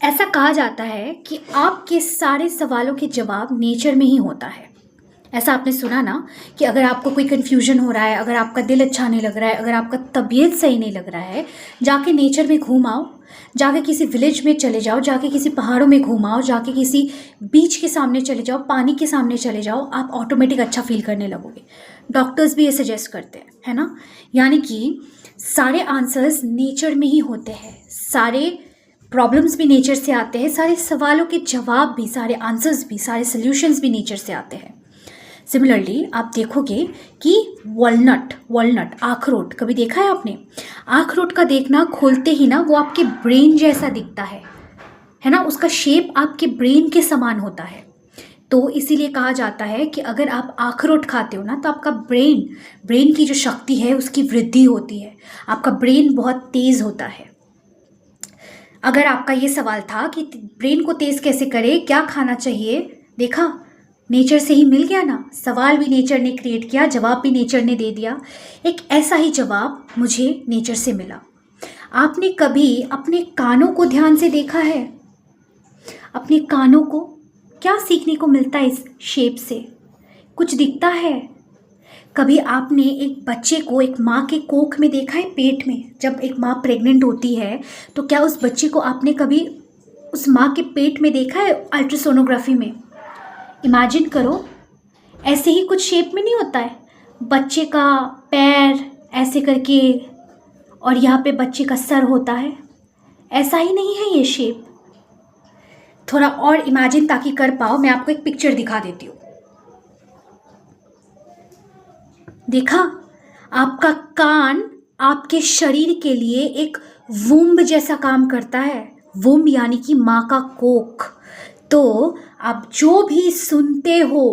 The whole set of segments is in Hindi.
ऐसा कहा जाता है कि आपके सारे सवालों के जवाब नेचर में ही होता है। ऐसा आपने सुना ना कि अगर आपको कोई कन्फ्यूजन हो रहा है, अगर आपका दिल अच्छा नहीं लग रहा है, अगर आपका तबीयत सही नहीं लग रहा है, जाके नेचर में घूम आओ, जाके किसी विलेज में चले जाओ, जाके किसी पहाड़ों में घूम आओ, जाके किसी बीच के सामने चले जाओ, पानी के सामने चले जाओ, आप ऑटोमेटिक अच्छा फील करने लगोगे। डॉक्टर्स भी ये सजेस्ट करते हैं, है ना। यानी कि सारे आंसर्स नेचर में ही होते हैं, सारे प्रॉब्लम्स भी नेचर से आते हैं, सारे सवालों के जवाब भी, सारे आंसर्स भी, सारे सल्यूशंस भी नेचर से आते हैं। सिमिलरली आप देखोगे कि वॉलनट आखरोट कभी देखा है आपने? आखरोट का देखना खोलते ही ना वो आपके ब्रेन जैसा दिखता है ना, उसका शेप आपके ब्रेन के समान होता है। तो इसीलिए कहा जाता है कि अगर आप आखरोट खाते हो ना तो आपका ब्रेन की जो शक्ति है उसकी वृद्धि होती है, आपका ब्रेन बहुत तेज़ होता है। अगर आपका ये सवाल था कि ब्रेन को तेज़ कैसे करे, क्या खाना चाहिए, देखा नेचर से ही मिल गया ना। सवाल भी नेचर ने क्रिएट किया, जवाब भी नेचर ने दे दिया। एक ऐसा ही जवाब मुझे नेचर से मिला। आपने कभी अपने कानों को ध्यान से देखा है? अपने कानों को क्या सीखने को मिलता है इस शेप से? कुछ दिखता है? कभी आपने एक बच्चे को एक माँ के कोख में देखा है, पेट में जब एक माँ प्रेग्नेंट होती है तो क्या उस बच्चे को आपने कभी उस माँ के पेट में देखा है अल्ट्रासोनोग्राफी में? इमेजिन करो, ऐसे ही कुछ शेप में नहीं होता है बच्चे का पैर ऐसे करके, और यहाँ पे बच्चे का सर होता है। ऐसा ही नहीं है ये शेप। थोड़ा और इमेजिन ताकि कर पाओ, मैं आपको एक पिक्चर दिखा देती हूँ। देखा, आपका कान आपके शरीर के लिए एक वुम्ब जैसा काम करता है। वुम्ब यानी कि माँ का कोख। तो आप जो भी सुनते हो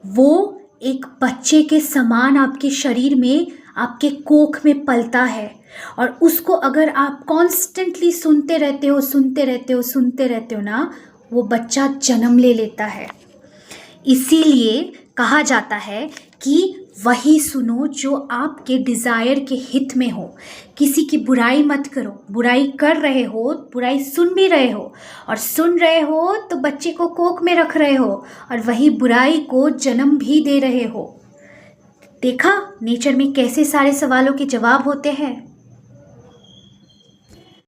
वो एक बच्चे के समान आपके शरीर में, आपके कोख में पलता है, और उसको अगर आप कॉन्स्टेंटली सुनते रहते हो ना, वो बच्चा जन्म ले लेता है। इसीलिए कहा जाता है कि वही सुनो जो आपके डिज़ायर के हित में हो। किसी की बुराई मत करो। बुराई कर रहे हो, बुराई सुन भी रहे हो, और सुन रहे हो तो बच्चे को कोख में रख रहे हो, और वही बुराई को जन्म भी दे रहे हो। देखा नेचर में कैसे सारे सवालों के जवाब होते हैं।